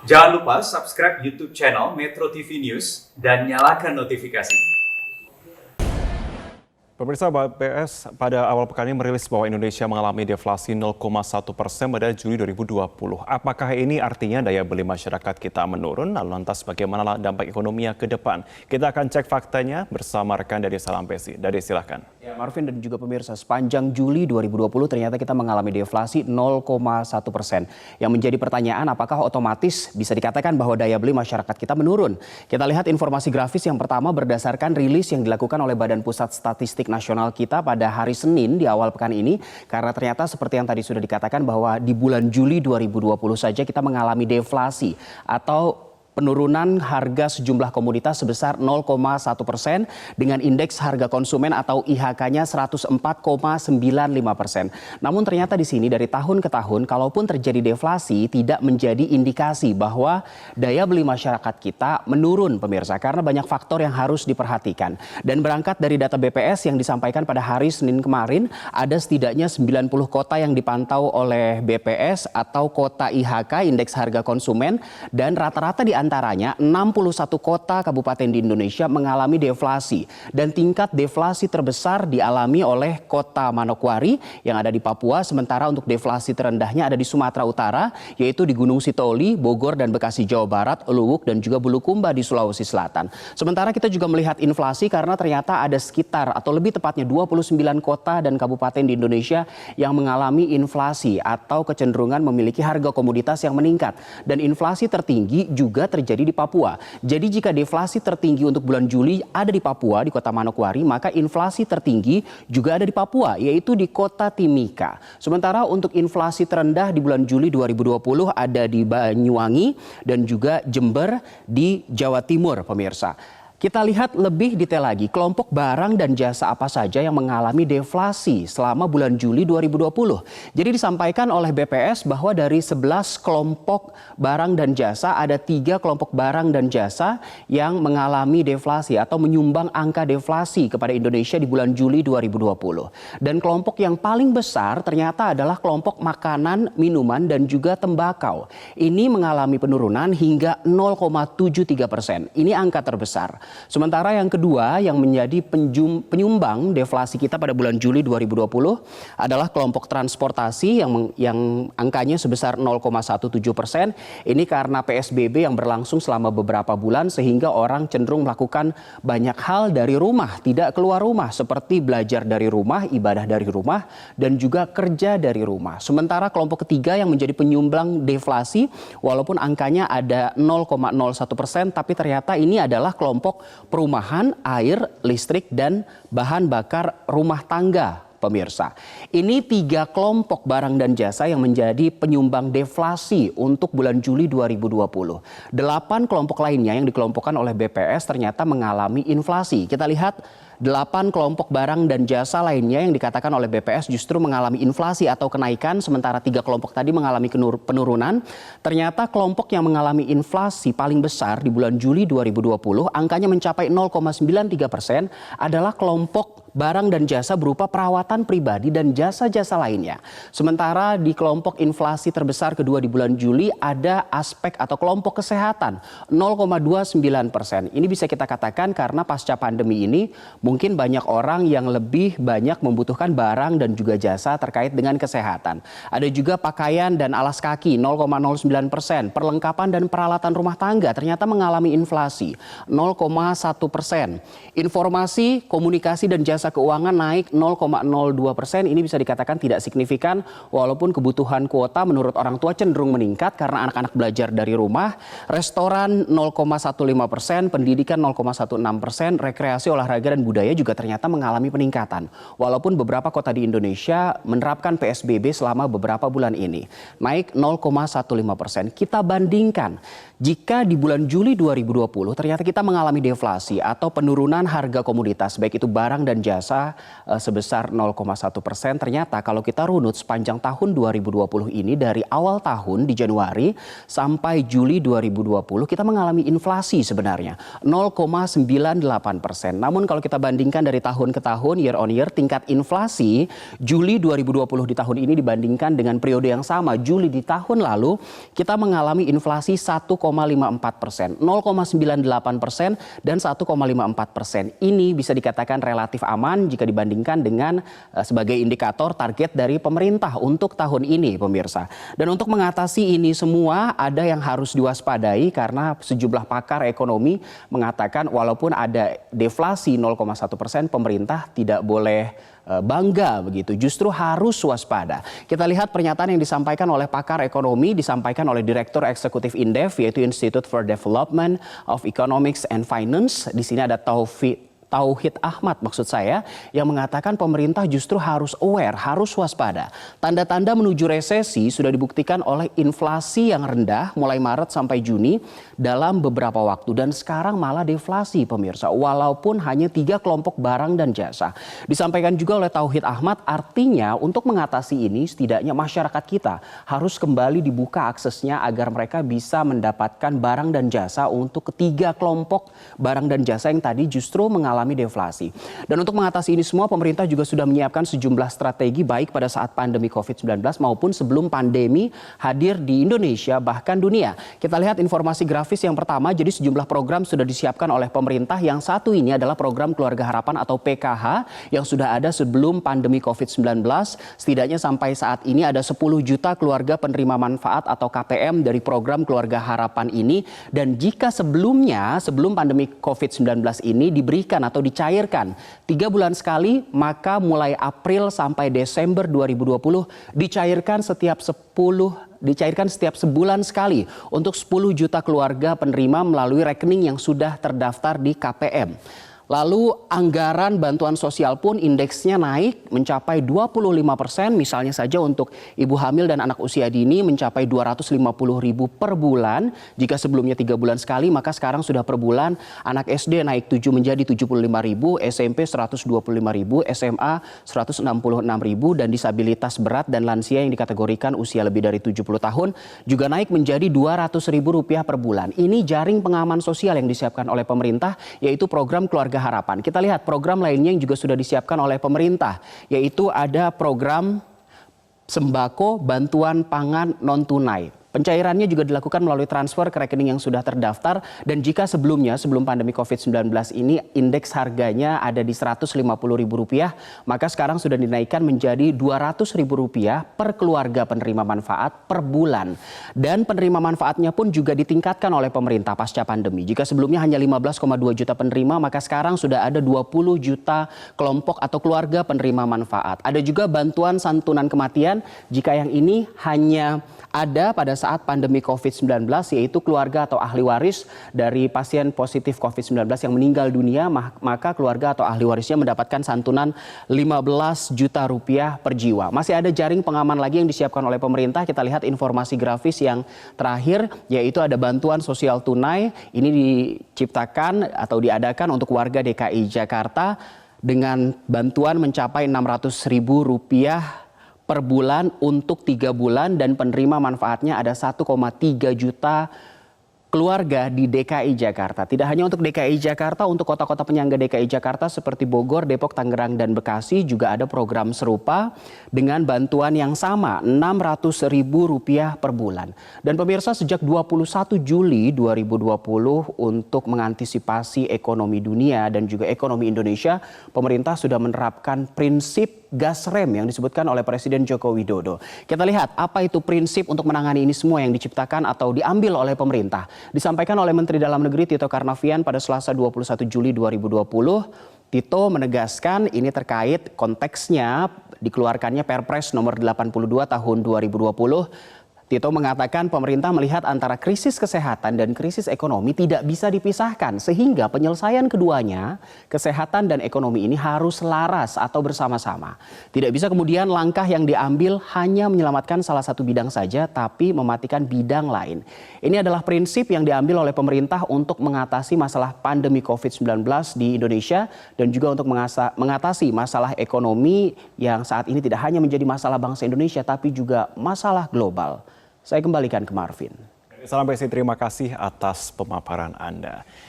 Jangan lupa subscribe YouTube channel Metro TV News dan nyalakan notifikasi. Pemirsa, BPS pada awal pekan ini merilis bahwa Indonesia mengalami deflasi 0,1% pada Juli 2020. Apakah ini artinya daya beli masyarakat kita menurun? Lalu lantas bagaimana dampak ekonominya ke depan? Kita akan cek faktanya bersama rekan dari Salampesi. Dari silakan. Ya, Marvin dan juga pemirsa, sepanjang Juli 2020 ternyata kita mengalami deflasi 0,1%. Yang menjadi pertanyaan, apakah otomatis bisa dikatakan bahwa daya beli masyarakat kita menurun? Kita lihat informasi grafis yang pertama berdasarkan rilis yang dilakukan oleh Badan Pusat Statistik Nasional kita pada hari Senin di awal pekan ini. Karena ternyata seperti yang tadi sudah dikatakan bahwa di bulan Juli 2020 saja kita mengalami deflasi atau penurunan harga sejumlah komoditas sebesar 0,1% dengan indeks harga konsumen atau IHK-nya 104,95%. Namun ternyata di sini dari tahun ke tahun kalaupun terjadi deflasi tidak menjadi indikasi bahwa daya beli masyarakat kita menurun, pemirsa, karena banyak faktor yang harus diperhatikan. Dan berangkat dari data BPS yang disampaikan pada hari Senin kemarin, ada setidaknya 90 kota yang dipantau oleh BPS atau kota IHK, indeks harga konsumen, dan rata-rata di antaranya 61 kota kabupaten di Indonesia mengalami deflasi dan tingkat deflasi terbesar dialami oleh kota Manokwari yang ada di Papua, sementara untuk deflasi terendahnya ada di Sumatera Utara yaitu di Gunung Sitoli, Bogor dan Bekasi Jawa Barat, Luwuk dan juga Bulukumba di Sulawesi Selatan. Sementara kita juga melihat inflasi karena ternyata ada sekitar atau lebih tepatnya 29 kota dan kabupaten di Indonesia yang mengalami inflasi atau kecenderungan memiliki harga komoditas yang meningkat, dan inflasi tertinggi juga terjadi di Papua. Jadi jika deflasi tertinggi untuk bulan Juli ada di Papua, di kota Manokwari, maka inflasi tertinggi juga ada di Papua, yaitu di kota Timika. Sementara untuk inflasi terendah di bulan Juli 2020 ada di Banyuwangi dan juga Jember di Jawa Timur, pemirsa. Kita lihat lebih detail lagi, kelompok barang dan jasa apa saja yang mengalami deflasi selama bulan Juli 2020. Jadi disampaikan oleh BPS bahwa dari 11 kelompok barang dan jasa, ada 3 kelompok barang dan jasa yang mengalami deflasi atau menyumbang angka deflasi kepada Indonesia di bulan Juli 2020. Dan kelompok yang paling besar ternyata adalah kelompok makanan, minuman, dan juga tembakau. Ini mengalami penurunan hingga 0,73%. Ini angka terbesar. Sementara yang kedua yang menjadi penyumbang deflasi kita pada bulan Juli 2020 adalah kelompok transportasi yang angkanya sebesar 0,17%. Ini karena PSBB yang berlangsung selama beberapa bulan sehingga orang cenderung melakukan banyak hal dari rumah, tidak keluar rumah, seperti belajar dari rumah, ibadah dari rumah, dan juga kerja dari rumah. Sementara kelompok ketiga yang menjadi penyumbang deflasi walaupun angkanya ada 0,01%, tapi ternyata ini adalah kelompok perumahan, air, listrik, dan bahan bakar rumah tangga, pemirsa. Ini 3 kelompok barang dan jasa yang menjadi penyumbang deflasi untuk bulan Juli 2020. 8 kelompok lainnya yang dikelompokkan oleh BPS ternyata mengalami inflasi. Kita lihat 8 kelompok barang dan jasa lainnya yang dikatakan oleh BPS justru mengalami inflasi atau kenaikan, sementara 3 kelompok tadi mengalami penurunan. Ternyata kelompok yang mengalami inflasi paling besar di bulan Juli 2020, angkanya mencapai 0,93%, adalah kelompok barang dan jasa berupa perawatan pribadi dan jasa-jasa lainnya. Sementara di kelompok inflasi terbesar kedua di bulan Juli ada aspek atau kelompok kesehatan 0,29%. Ini bisa kita katakan karena pasca pandemi ini mungkin banyak orang yang lebih banyak membutuhkan barang dan juga jasa terkait dengan kesehatan. Ada juga pakaian dan alas kaki 0,09%. Perlengkapan dan peralatan rumah tangga ternyata mengalami inflasi 0,1%. Informasi, komunikasi dan jasa keuangan naik 0,02%. Ini bisa dikatakan tidak signifikan walaupun kebutuhan kuota menurut orang tua cenderung meningkat karena anak-anak belajar dari rumah. Restoran 0,15%, pendidikan 0,16%, rekreasi, olahraga dan budaya juga ternyata mengalami peningkatan. Walaupun beberapa kota di Indonesia menerapkan PSBB selama beberapa bulan ini. Naik 0,15%. Kita bandingkan jika di bulan Juli 2020 ternyata kita mengalami deflasi atau penurunan harga komoditas baik itu barang dan jasa sebesar 0,1%. Ternyata kalau kita runut sepanjang tahun 2020 ini dari awal tahun di Januari sampai Juli 2020 kita mengalami inflasi sebenarnya 0,98%. Namun kalau kita bandingkan dari tahun ke tahun, year on year, tingkat inflasi Juli 2020 di tahun ini dibandingkan dengan periode yang sama, Juli di tahun lalu, kita mengalami inflasi 1,54%, 0,98% dan 1,54%. Ini bisa dikatakan relatif aman jika dibandingkan dengan sebagai indikator target dari pemerintah untuk tahun ini, pemirsa. Dan untuk mengatasi ini semua, ada yang harus diwaspadai karena sejumlah pakar ekonomi mengatakan walaupun ada deflasi 0,1%, pemerintah tidak boleh bangga begitu, justru harus waspada. Kita lihat pernyataan yang disampaikan oleh pakar ekonomi, disampaikan oleh Direktur Eksekutif Indef, yaitu Institute for Development of Economics and Finance. Di sini ada Tauhid Ahmad maksud saya, yang mengatakan pemerintah justru harus aware, harus waspada. Tanda-tanda menuju resesi sudah dibuktikan oleh inflasi yang rendah mulai Maret sampai Juni dalam beberapa waktu. Dan sekarang malah deflasi, pemirsa, walaupun hanya 3 kelompok barang dan jasa. Disampaikan juga oleh Tauhid Ahmad, artinya untuk mengatasi ini setidaknya masyarakat kita harus kembali dibuka aksesnya agar mereka bisa mendapatkan barang dan jasa untuk ketiga kelompok barang dan jasa yang tadi justru mengalami deflasi. Dan untuk mengatasi ini semua, pemerintah juga sudah menyiapkan sejumlah strategi baik pada saat pandemi COVID-19 maupun sebelum pandemi hadir di Indonesia bahkan dunia. Kita lihat informasi grafis yang pertama, jadi sejumlah program sudah disiapkan oleh pemerintah. Yang satu ini adalah program Keluarga Harapan atau PKH yang sudah ada sebelum pandemi COVID-19. Setidaknya sampai saat ini ada 10 juta keluarga penerima manfaat atau KPM dari program Keluarga Harapan ini. Dan jika sebelumnya, sebelum pandemi COVID-19 ini diberikan atau dicairkan 3 bulan sekali, maka mulai April sampai Desember 2020 dicairkan setiap sebulan sekali untuk 10 juta keluarga penerima melalui rekening yang sudah terdaftar di KPM. Lalu anggaran bantuan sosial pun indeksnya naik mencapai 25%, misalnya saja untuk ibu hamil dan anak usia dini mencapai 250.000 per bulan. Jika sebelumnya 3 bulan sekali, maka sekarang sudah per bulan. Anak SD naik 7 menjadi 75.000, SMP 125.000, SMA 166.000, dan disabilitas berat dan lansia yang dikategorikan usia lebih dari 70 tahun juga naik menjadi Rp200.000 per bulan. Ini jaring pengaman sosial yang disiapkan oleh pemerintah, yaitu program Keluarga Harapan. Kita lihat program lainnya yang juga sudah disiapkan oleh pemerintah, yaitu ada program sembako bantuan pangan non tunai. Pencairannya juga dilakukan melalui transfer ke rekening yang sudah terdaftar, dan jika sebelumnya, sebelum pandemi COVID-19 ini indeks harganya ada di Rp150.000, maka sekarang sudah dinaikkan menjadi Rp200.000 per keluarga penerima manfaat per bulan. Dan penerima manfaatnya pun juga ditingkatkan oleh pemerintah pasca pandemi. Jika sebelumnya hanya 15,2 juta penerima, maka sekarang sudah ada 20 juta kelompok atau keluarga penerima manfaat. Ada juga bantuan santunan kematian, jika yang ini hanya ada pada saat pandemi COVID-19, yaitu keluarga atau ahli waris dari pasien positif COVID-19 yang meninggal dunia, maka keluarga atau ahli warisnya mendapatkan santunan Rp15 juta per jiwa. Masih ada jaring pengaman lagi yang disiapkan oleh pemerintah. Kita lihat informasi grafis yang terakhir, yaitu ada bantuan sosial tunai. Ini diciptakan atau diadakan untuk warga DKI Jakarta dengan bantuan mencapai Rp600.000 per bulan untuk 3 bulan, dan penerima manfaatnya ada 1,3 juta keluarga di DKI Jakarta. Tidak hanya untuk DKI Jakarta, untuk kota-kota penyangga DKI Jakarta seperti Bogor, Depok, Tangerang, dan Bekasi juga ada program serupa dengan bantuan yang sama, Rp600.000 per bulan. Dan pemirsa, sejak 21 Juli 2020 untuk mengantisipasi ekonomi dunia dan juga ekonomi Indonesia, pemerintah sudah menerapkan prinsip gas rem yang disebutkan oleh Presiden Joko Widodo. Kita lihat apa itu prinsip untuk menangani ini semua yang diciptakan atau diambil oleh pemerintah. Disampaikan oleh Menteri Dalam Negeri Tito Karnavian pada Selasa 21 Juli 2020. Tito menegaskan ini terkait konteksnya dikeluarkannya Perpres nomor 82 tahun 2020. Tito mengatakan pemerintah melihat antara krisis kesehatan dan krisis ekonomi tidak bisa dipisahkan, sehingga penyelesaian keduanya, kesehatan dan ekonomi ini harus selaras atau bersama-sama. Tidak bisa kemudian langkah yang diambil hanya menyelamatkan salah satu bidang saja tapi mematikan bidang lain. Ini adalah prinsip yang diambil oleh pemerintah untuk mengatasi masalah pandemi COVID-19 di Indonesia dan juga untuk mengatasi masalah ekonomi yang saat ini tidak hanya menjadi masalah bangsa Indonesia tapi juga masalah global. Saya kembalikan ke Marvin. Salam Besi, terima kasih atas pemaparan Anda.